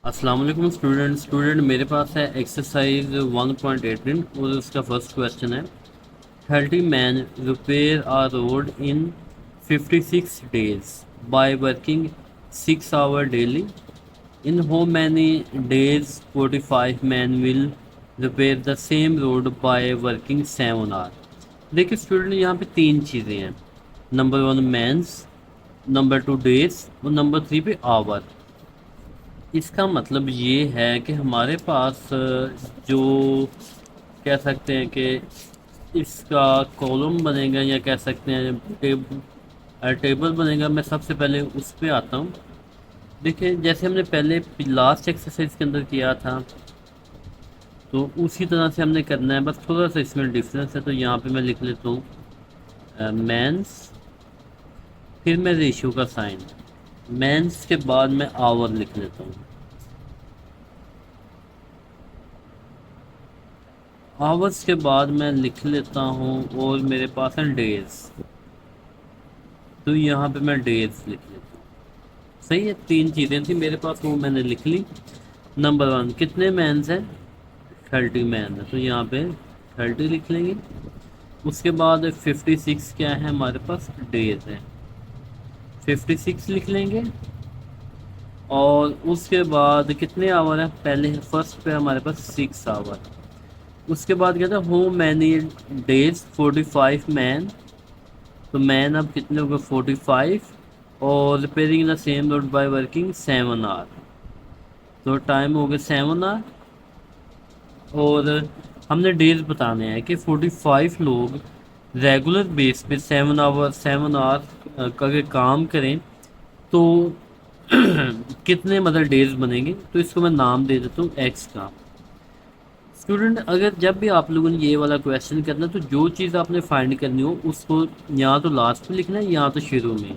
अस्सलाम वालेकुम स्टूडेंट मेरे पास है एक्सरसाइज 1.18 और उसका फर्स्ट क्वेश्चन है 30 man repair a road in 56 days by working 6 hour daily in how many days 45 man will repair the same road by working 7 hour. देखिए student, यहाँ पे तीन चीज़ें हैं। Number one mans, number two days और number three पे hour. इसका मतलब ये है कि हमारे पास जो कह सकते हैं कि इसका कॉलम बनेगा या कह सकते हैं टेबल बनेगा। मैं सबसे पहले उस पे आता हूँ। देखिए, जैसे हमने पहले लास्ट एक्सरसाइज के अंदर किया था तो उसी तरह से हमने करना है, बस थोड़ा सा इसमें डिफरेंस है। तो यहाँ पे मैं लिख लेता हूँ मैंस, फिर मैं रेशियो का साइन, मैंस के बाद मैं आवर लिख लेता हूँ। आवर्स के बाद मैं लिख लेता हूँ और मेरे पास है डेज, तो यहाँ पे मैं डेज लिख लेता हूँ। सही है, तीन चीज़ें थी मेरे पास वो मैंने लिख ली। नंबर वन, कितने मैंस हैं? 30 मैन है, तो यहाँ पे 30 लिख लेंगे। उसके बाद 56 क्या है हमारे पास? डेज है, 56 लिख लेंगे। और उसके बाद कितने आवर है? पहले फर्स्ट पे हमारे पास 6 आवर। उसके बाद क्या था? हो मैनी डेज 45 मैन, तो मैन अब कितने हो गए? 45। और repairing the same road by working 7 hour, तो टाइम हो गया 7 आवर। और हमने डेज बताने हैं कि 45 लोग रेगुलर बेस पे 7 आवर का अगर काम करें तो कितने मतलब डेज बनेंगे। तो इसको मैं नाम दे देता हूँ एक्स का। स्टूडेंट, अगर जब भी आप लोगों ने ये वाला क्वेश्चन करना है तो जो चीज़ आपने फाइंड करनी हो उसको या तो लास्ट में लिखना है या तो शुरू में।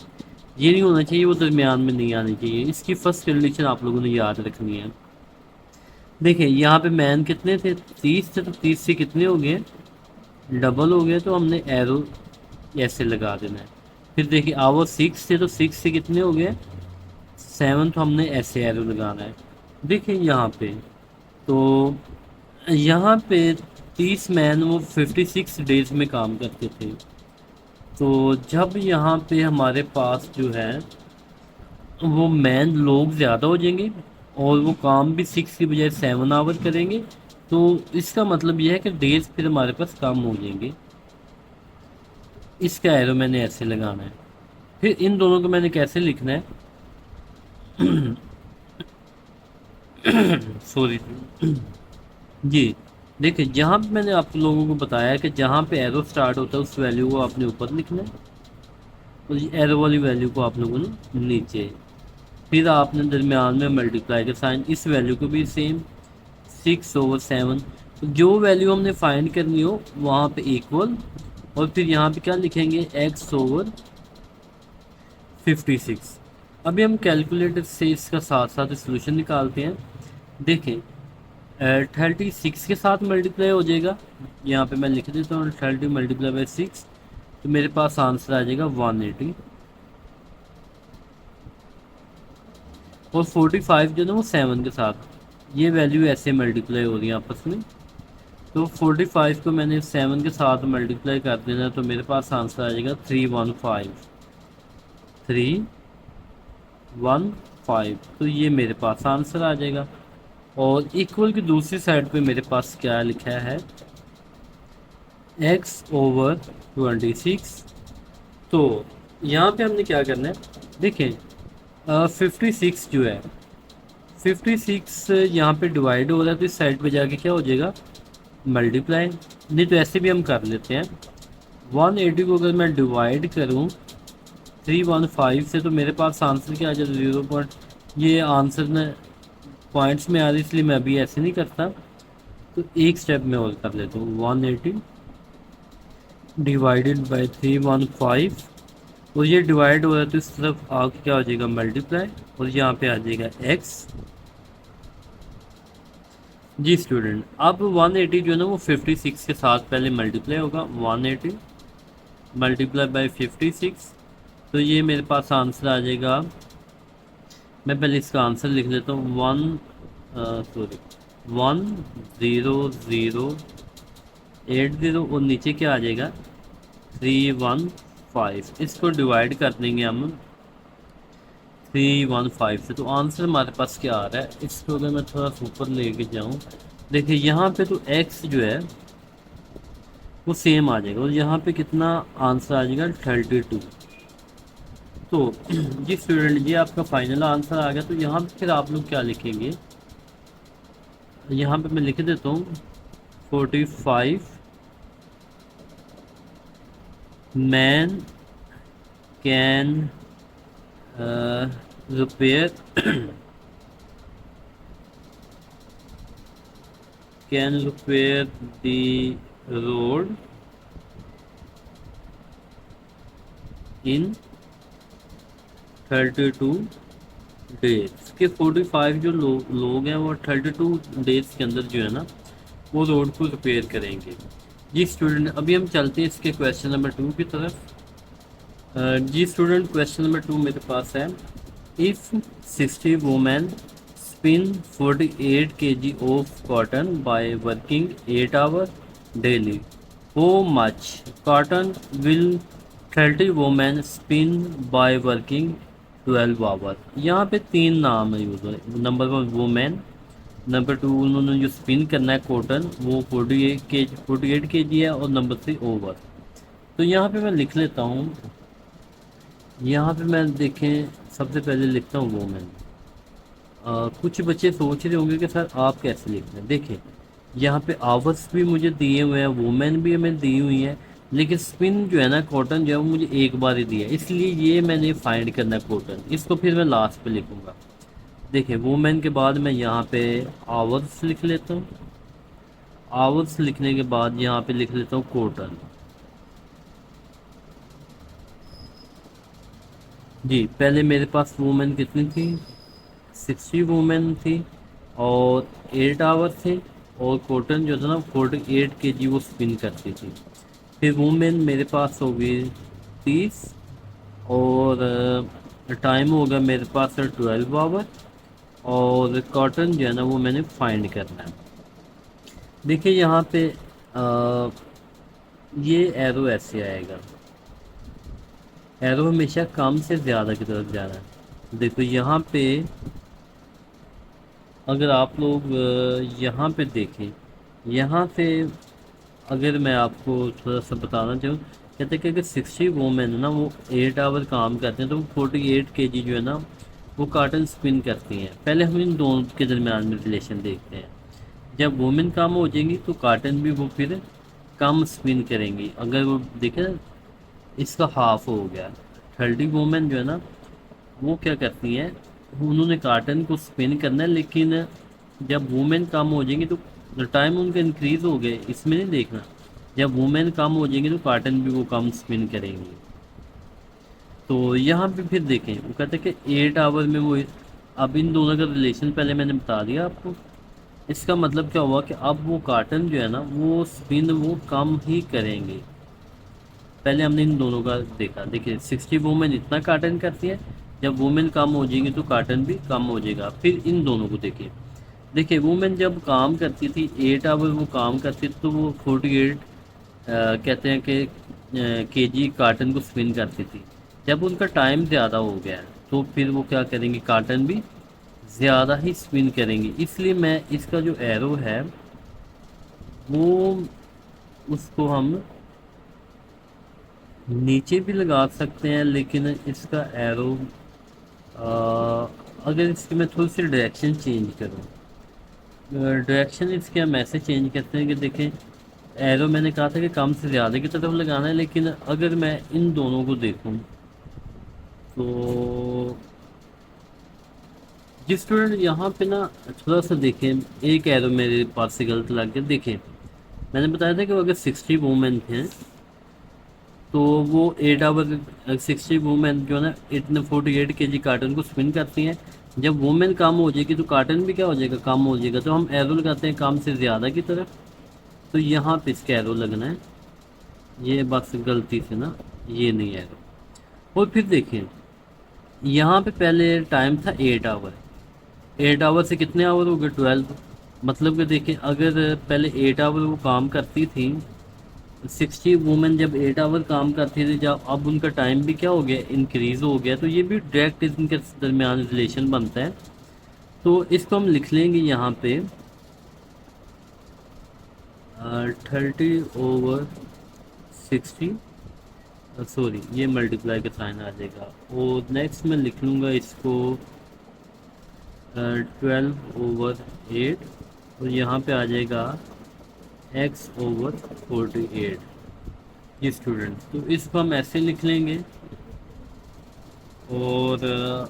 ये नहीं होना चाहिए वो दरमियान में नहीं आनी चाहिए। इसकी फर्स्ट कंडीशन आप लोगों ने याद रखनी है। देखिए, यहाँ पे मैन कितने थे? 30 थे, तो 30 से कितने हो गए? डबल हो गए, तो हमने एरो ऐसे लगा देना है। फिर देखिए आवर 6 थे, तो 6 से कितने हो गए? 7, तो हमने ऐसे एरो लगाना है। देखिए यहाँ पे, तो यहाँ पे 30 मैन वो 56 डेज में काम करते थे। तो जब यहाँ पे हमारे पास जो है वो मैन लोग ज़्यादा हो जाएंगे और वो काम भी 6 की बजाय 7 आवर करेंगे, तो इसका मतलब यह है कि डेज फिर हमारे पास कम हो जाएंगे। इसका एरो मैंने ऐसे लगाना है। फिर इन दोनों को मैंने कैसे लिखना है? सॉरी जी। देखिए, जहाँ पे मैंने आप लोगों को बताया कि जहाँ पे एरो स्टार्ट होता है उस वैल्यू को आपने ऊपर लिखना है और एरो वाली वैल्यू को आप लोगों ने नीचे। फिर आपने दरमियान में मल्टीप्लाई का साइन, इस वैल्यू को भी सेम 6/7। तो जो वैल्यू हमने फाइंड करनी हो वहाँ पे इक्वल, और फिर यहाँ पे क्या लिखेंगे? x/56। अभी हम कैलकुलेटर से इसका साथ साथ सोल्यूशन निकालते हैं। देखें, 36 के साथ मल्टीप्लाई हो जाएगा। यहाँ पे मैं लिख देता हूँ 30 मल्टीप्लाई बाई 6, तो मेरे पास आंसर आ जाएगा 180। और 45 जो है ना वो 7 के साथ, ये वैल्यू ऐसे मल्टीप्लाई हो रही है आपस में। तो 45 को मैंने 7 के साथ मल्टीप्लाई कर देना, तो मेरे पास आंसर आ जाएगा 315। तो ये मेरे पास आंसर आ जाएगा। और इक्वल की दूसरी साइड पे मेरे पास क्या लिखा है? x/26। तो यहाँ पे हमने क्या करना है? देखें, 56 जो है, 56 यहाँ पे डिवाइड हो रहा है, तो इस साइड पे जाके क्या हो जाएगा? मल्टीप्लाई। नहीं तो ऐसे भी हम कर लेते हैं। 180 को अगर मैं डिवाइड करूँ 315 से, तो मेरे पास आंसर क्या आ जाएगा? 0 पॉइंट। ये आंसर में पॉइंट्स में आ रही, इसलिए मैं अभी ऐसे नहीं करता। तो एक स्टेप में और कर लेता हूँ। 180 डिवाइडेड बाई 315, और ये डिवाइड हो रहा है तो इस तरफ आगे क्या हो जाएगा? मल्टीप्लाई, और यहाँ पे आ जाएगा x। जी स्टूडेंट, अब 180 जो है ना वो 56 के साथ पहले मल्टीप्लाई होगा। 180 मल्टीप्लाई बाई 56, तो ये मेरे पास आंसर आ जाएगा। मैं पहले इसका आंसर लिख लेता हूँ। सॉरी 100080 और नीचे क्या आ जाएगा 315। इसको डिवाइड कर देंगे हम 315 से, तो आंसर हमारे पास क्या आ रहा है। इसको अगर मैं थोड़ा सा ऊपर लेके जाऊँ, देखिए यहाँ पे तो x जो है वो सेम आ जाएगा, और यहाँ पे कितना आंसर आ जाएगा 32। तो जी स्टूडेंट, जी आपका फाइनल आंसर आ गया। तो यहाँ पे फिर आप लोग क्या लिखेंगे, यहाँ पे मैं लिख देता हूँ 45 man can repair can repair the road in 32 days के 45 जो लोग हैं वो 32 डेज के अंदर जो है ना वो रोड को रिपेयर करेंगे। जी स्टूडेंट, अभी हम चलते हैं इसके क्वेश्चन नंबर 2 की तरफ। जी स्टूडेंट, क्वेश्चन नंबर 2 मेरे पास है, if 60 women spin 48 kg of cotton by working 8 hours daily, how much cotton will 30 women spin by working 12 hours? यहाँ पे तीन नाम है यूज, नंबर 1 वुमेन, नंबर 2 उन्होंने जो स्पिन करना है कॉटन वो 48 के जी है, और नंबर 3 ओवर। तो यहाँ पे मैं लिख लेता हूँ, यहाँ पे मैं देखें सबसे पहले लिखता हूँ वुमेन। कुछ बच्चे सोच रहे होंगे कि सर आप कैसे लिख रहे हैं। देखिए यहाँ पे आवर्स भी मुझे दिए हुए हैं, वुमेन भी हमें दी हुई है, लेकिन स्पिन जो है ना कॉटन जो है वो मुझे एक बार ही दिया है, इसलिए ये मैंने फाइंड करना है कॉटन। इसको फिर मैं लास्ट पे लिखूँगा। देखिए वुमेन के बाद मैं यहाँ पे आवर्स लिख लेता हूँ, आवर्स लिखने के बाद यहाँ पे लिख लेता हूँ कॉटन। जी पहले मेरे पास वुमेन कितनी थी, 60 वुमेन थी और 8 आवर थे, और कॉटन जो था ना 48 के जी वो स्पिन करती थी। फिर वुमेन मेरे पास हो गई 30, और टाइम हो गया मेरे पास 12 आवर, और कॉटन जो है ना वो मैंने फाइंड करना है। देखिए यहाँ पे ये एरो ऐसे आएगा, एरो हमेशा कम से ज़्यादा की तरफ जाना है। देखो यहाँ पे अगर आप लोग यहाँ पे देखें, यहाँ पे अगर मैं आपको थोड़ा सा बताना चाहूँ, कहते हैं कि अगर 60 वोमेन है ना वो 8 आवर काम करते हैं तो वो 48 केजी जो है ना वो कार्टन स्पिन करती हैं। पहले हम इन दोनों के दरमियान में रिलेशन देखते हैं। जब वोमेन कम हो जाएंगी तो कार्टन भी वो फिर कम स्पिन करेंगी। अगर वो देखें इसका हाफ हो गया, 30 वोमेन जो है ना वो क्या करती हैं, उन्होंने कार्टन को स्पिन करना है, लेकिन जब वुमेन कम हो जाएंगी तो टाइम उनका इंक्रीज हो गया, इसमें नहीं देखना। जब वुमेन कम हो जाएंगी तो कार्टन भी वो कम स्पिन करेंगी। तो यहाँ पे फिर देखें वो कहते हैं कि 8 आवर में वो, अब इन दोनों का रिलेशन पहले मैंने बता दिया आपको। इसका मतलब क्या हुआ कि अब वो कार्टन जो है ना वो स्पिन वो कम ही करेंगे। पहले हमने इन दोनों का देखा। देखिए 60 वुमेन इतना कार्टन करती है, जब वुमेन कम हो जाएंगी तो कार्टन भी कम हो जाएगा। फिर इन दोनों को देखिए, देखिए वुमेन जब काम करती थी 8 आवर वो काम करती थी तो वो 48 कहते हैं कि केजी कार्टन को स्पिन करती थी। जब उनका टाइम ज़्यादा हो गया तो फिर वो क्या करेंगे, कार्टन भी ज़्यादा ही स्पिन करेंगे। इसलिए मैं इसका जो एरो है वो उसको हम नीचे भी लगा सकते हैं, लेकिन इसका एरो अगर इसकी मैं थोड़ी सी डायरेक्शन चेंज करूँ, डायरेक्शन इसके हम ऐसे चेंज करते हैं कि देखें एरो मैंने कहा था कि कम से ज़्यादा की तरफ लगाना है, लेकिन अगर मैं इन दोनों को देखूं तो जिस स्टूडेंट यहाँ पे ना थोड़ा सा देखें, एक एरो मेरे पास से गलत लग गया। देखें मैंने बताया था कि अगर 60 वुमेन हैं तो वो 8 आवर 60 वुमेन जो है ना 48 केजी कार्टन को स्पिन करती हैं। जब वुमेन कम हो जाएगी तो कार्टन भी क्या हो जाएगा, कम हो जाएगा। तो हम एरो लगाते हैं कम से ज़्यादा की तरफ, तो यहाँ पे इसका एरो लगना है। ये बस गलती से ना ये नहीं एरो। और फिर देखें यहाँ पे पहले टाइम था 8 आवर, 8 आवर से कितने आवर हो गए, 12। मतलब कि देखिए, अगर पहले 8 आवर वो काम करती थी, 60 वुमेन जब 8 आवर काम करती थी, जब अब उनका टाइम भी क्या हो गया, इंक्रीज हो गया, तो ये भी डायरेक्ट इनके दरमियान रिलेशन बनता है। तो इसको हम लिख लेंगे यहाँ पे 30/60, सॉरी ये मल्टीप्लाई का साइन आ जाएगा। और नेक्स्ट मैं लिख लूँगा इसको 12/8, और यहाँ पे आ जाएगा x/48। ये स्टूडेंट्स, तो इसको हम ऐसे लिख लेंगे। और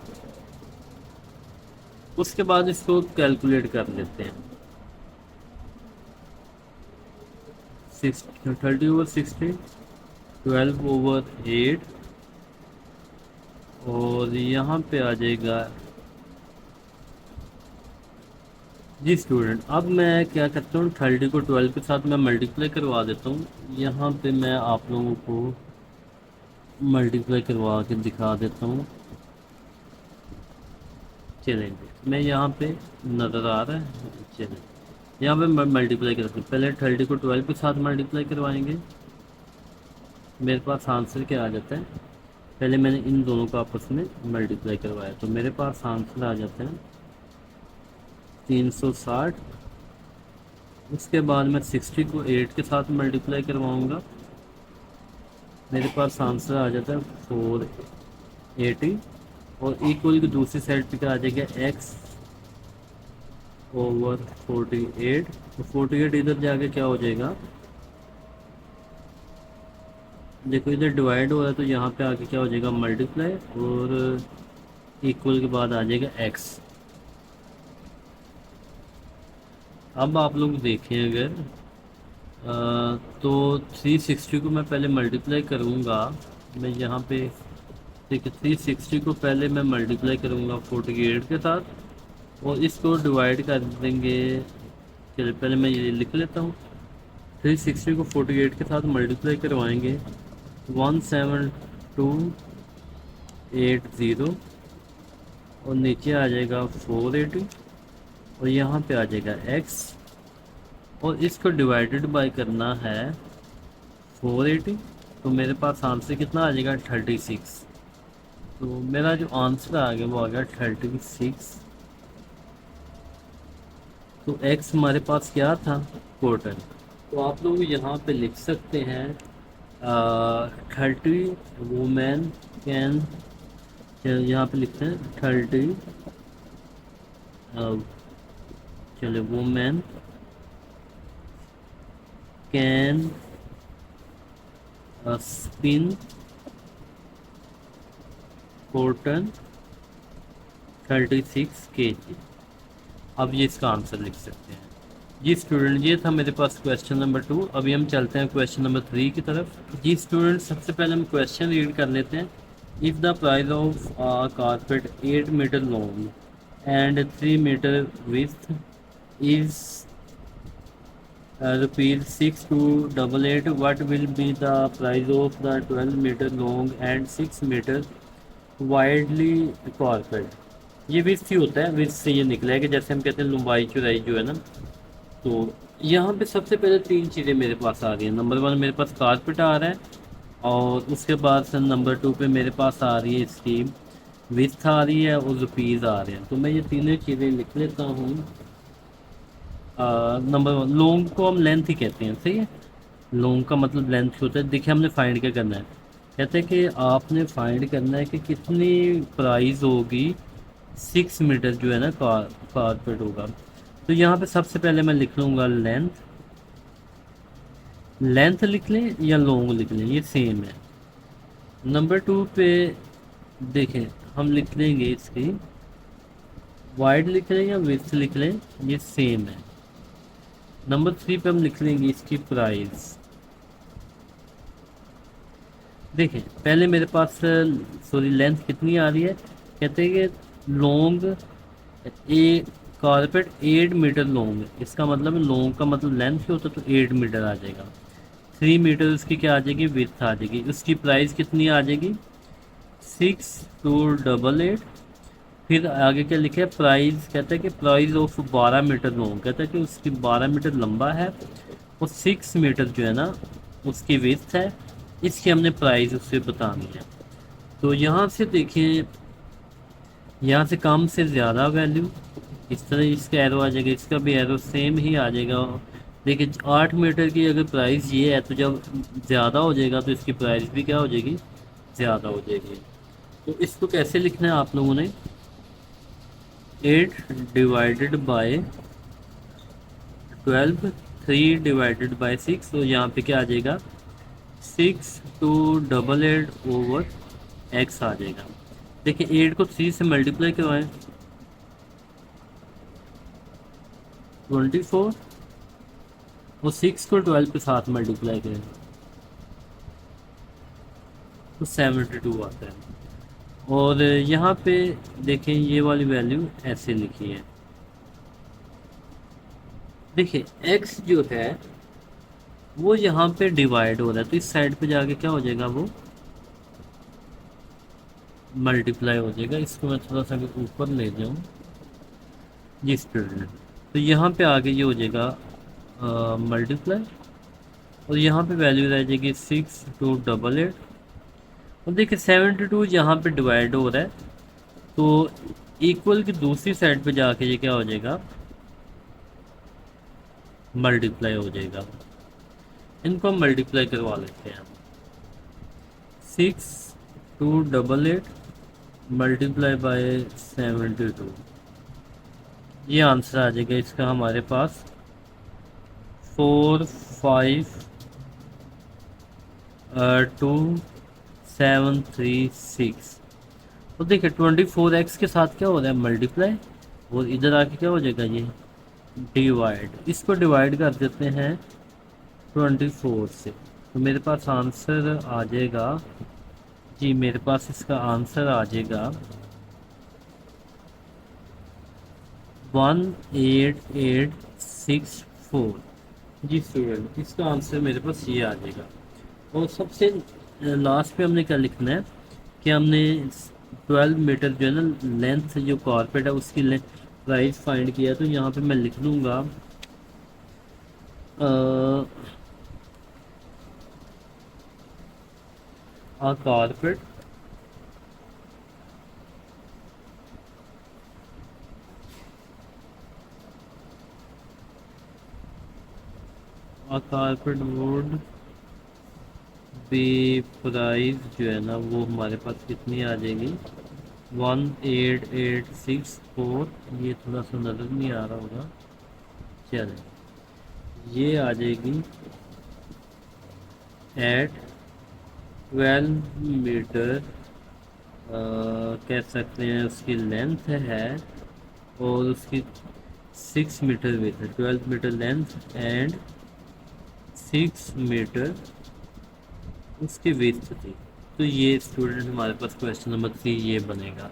उसके बाद इसको कैलकुलेट कर लेते हैं। 30/60, 12/8, और यहाँ पे आ जाएगा। जी स्टूडेंट, अब मैं क्या करता हूँ, 30 को 12 के साथ मैं मल्टीप्लाई करवा देता हूँ। यहाँ पे मैं आप लोगों को मल्टीप्लाई करवा के दिखा देता हूँ। चलेंगे, मैं यहाँ पे नज़र आ रहा है, चलें यहाँ पे मैं मल्टीप्लाई करता हूँ। पहले 30 को 12 के साथ मल्टीप्लाई करवाएंगे, मेरे पास आंसर क्या आ जाता है। पहले मैंने इन दोनों को आपस में मल्टीप्लाई करवाया, तो मेरे पास आंसर आ जाता है 360। उसके बाद मैं 60 को 8 के साथ मल्टीप्लाई करवाऊँगा, मेरे पास आंसर आ जाता है 480। और इक्वल की दूसरी साइड पे क्या आ जाएगा, x/48। तो 48 इधर जाके क्या हो जाएगा, देखो इधर डिवाइड हो रहा है, तो यहाँ पे आके क्या हो जाएगा, मल्टीप्लाई, और इक्वल के बाद आ जाएगा x। अब आप लोग देखें अगर तो 360 को मैं पहले मल्टीप्लाई करूँगा, मैं यहाँ पे ठीक है 360 को पहले मैं मल्टीप्लाई करूँगा 48 के साथ, और इसको डिवाइड कर देंगे। चलिए पहले मैं ये लिख लेता हूँ, 360 को 48 के साथ मल्टीप्लाई करवाएंगे, 17280, और नीचे आ जाएगा 480, और यहाँ पे आ जाएगा x, और इसको डिवाइडेड बाय करना है 480। तो मेरे पास आंसर कितना आ जाएगा, 36। तो मेरा जो आंसर आ गया वो आ गया 36। तो x हमारे पास क्या था, क्वार्टर। तो आप लोग यहाँ पे लिख सकते हैं 30 वुमेन कैन, यहाँ पे लिखते हैं 30 चले women can spin cotton 36 kg। अब ये इसका आंसर लिख सकते हैं। जी स्टूडेंट, ये था मेरे पास क्वेश्चन नंबर 2। अभी हम चलते हैं क्वेश्चन नंबर 3 की तरफ। जी स्टूडेंट, सबसे पहले हम क्वेश्चन रीड कर लेते हैं। If the price of carpet 8 metre long and 3 metre width is rupees 6288, what will be the price of the 12 meter long and 6 meter widely carpet। ये विथ ही होता है, विथ से ये निकला है कि जैसे हम कहते हैं लंबाई चौड़ाई जो है ना। तो यहाँ पे सबसे पहले 3 चीज़ें मेरे पास आ रही हैं। नंबर 1 मेरे पास कारपेट आ रहा है, और उसके बाद से नंबर 2 पे मेरे पास आ रही है इसकी विथ आ रही है, और रुपीज़ आ रहे हैं। तो मैं ये तीनों चीज़ें लिख लेता हूँ। नंबर 1, लॉन्ग को हम लेंथ ही कहते हैं, सही है। लॉन्ग का मतलब लेंथ होता है। देखिए हमने फाइंड क्या करना है, कहते हैं कि आपने फाइंड करना है कि कितनी प्राइस होगी 6 मीटर जो है ना कारपेट होगा। तो यहाँ पे सबसे पहले मैं लिख लूँगा लेंथ। लेंथ लिख लें या लॉन्ग लिख लें, ये सेम है। नंबर 2 पे देखें हम लिख लेंगे इसकी वाइड लिख लें या विड्थ लिख लें, ये सेम है। नंबर 3 पे हम लिख लेंगे इसकी प्राइस। देखें पहले मेरे पास सॉरी लेंथ कितनी आ रही है, कहते हैं कि लॉन्ग ए कारपेट 8 मीटर लॉन्ग, इसका मतलब लॉन्ग का मतलब लेंथ ही होता, तो 8 मीटर आ जाएगा। 3 मीटर उसकी क्या आ जाएगी, विड्थ आ जाएगी। उसकी प्राइस कितनी आ जाएगी, 6288। फिर आगे क्या लिखा है, प्राइस, कहता है कि प्राइस ऑफ 12 मीटर लॉन्ग, कहता है कि उसकी 12 मीटर लंबा है और 6 मीटर जो है ना उसकी विड्थ है, इसकी हमने प्राइस उससे बतानी है। तो यहाँ से देखिए, यहाँ से कम से ज़्यादा वैल्यू, इस तरह इसका एरो आ जाएगा, इसका भी एरो सेम ही आ जाएगा। देखिए 8 मीटर की अगर प्राइस ये है तो जब ज़्यादा हो जाएगा तो इसकी प्राइस भी क्या हो जाएगी, ज़्यादा हो जाएगी। तो इसको कैसे लिखना है आप लोगों ने, 8 डिवाइडेड बाय 12, 3 डिवाइडेड बाय 6, तो यहाँ पे क्या आ जाएगा, 6 टू 88 ओवर x आ जाएगा। देखिए 8 को 3 से मल्टीप्लाई करवाएं, 24, और 6 को 12 के साथ मल्टीप्लाई करें तो 72 आता है। और यहाँ पे देखें ये वाली वैल्यू ऐसे लिखी है। देखिए x जो है वो यहाँ पे डिवाइड हो रहा है, तो इस साइड पे जाके क्या हो जाएगा, वो मल्टीप्लाई हो जाएगा। इसको मैं थोड़ा सा ऊपर ले जाऊँ जी स्टूडेंट, तो यहाँ पे आगे ये हो जाएगा मल्टीप्लाई, और यहाँ पे वैल्यू रह जाएगी 6 टू 88। और देखिए 72 यहाँ पे डिवाइड हो रहा है, तो इक्वल की दूसरी साइड पे जाके ये क्या हो जाएगा, मल्टीप्लाई हो जाएगा। इनको हम मल्टीप्लाई करवा लेते हैं, 6 टू 88 मल्टीप्लाई बाय 72, ये आंसर आ जाएगा इसका हमारे पास 452,736। तो देखिए 24x के साथ क्या हो रहा है, मल्टीप्लाई, और इधर आके क्या हो जाएगा, ये डिवाइड। इसको डिवाइड कर देते हैं 24 से, तो मेरे पास आंसर आ जाएगा जी, मेरे पास इसका आंसर आ जाएगा 18864 जी स्टूडेंट, इसका आंसर मेरे पास ये आ जाएगा। और सबसे लास्ट पे हमने क्या लिखना है कि हमने 12 मीटर जो है ना लेंथ, जो कारपेट है उसकी प्राइस फाइंड किया, तो यहाँ पे मैं लिख लूँगा carpet carpet would be price जो है ना वो हमारे पास कितनी आ जाएगी, 18864। ये थोड़ा सा नज़र नहीं आ रहा होगा, चले ये आ जाएगी एट 12 मीटर, कह सकते हैं उसकी लेंथ है, और उसकी 6 मीटर विड्थ है, 12 मीटर लेंथ एंड 6 मीटर उसकी विड्थ थी। तो ये स्टूडेंट हमारे पास क्वेश्चन नंबर 3 ये बनेगा।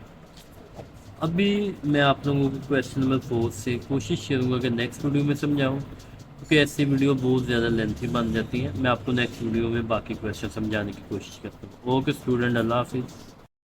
अभी मैं आप लोगों को क्वेश्चन नंबर 4 से कोशिश करूँगा कि नेक्स्ट वीडियो में समझाऊँ, क्योंकि ऐसी वीडियो बहुत ज़्यादा लेंथी बन जाती है। मैं आपको नेक्स्ट वीडियो में बाकी क्वेश्चन समझाने की कोशिश करता हूँ। ओके स्टूडेंट, अल्लाह हाफिज़।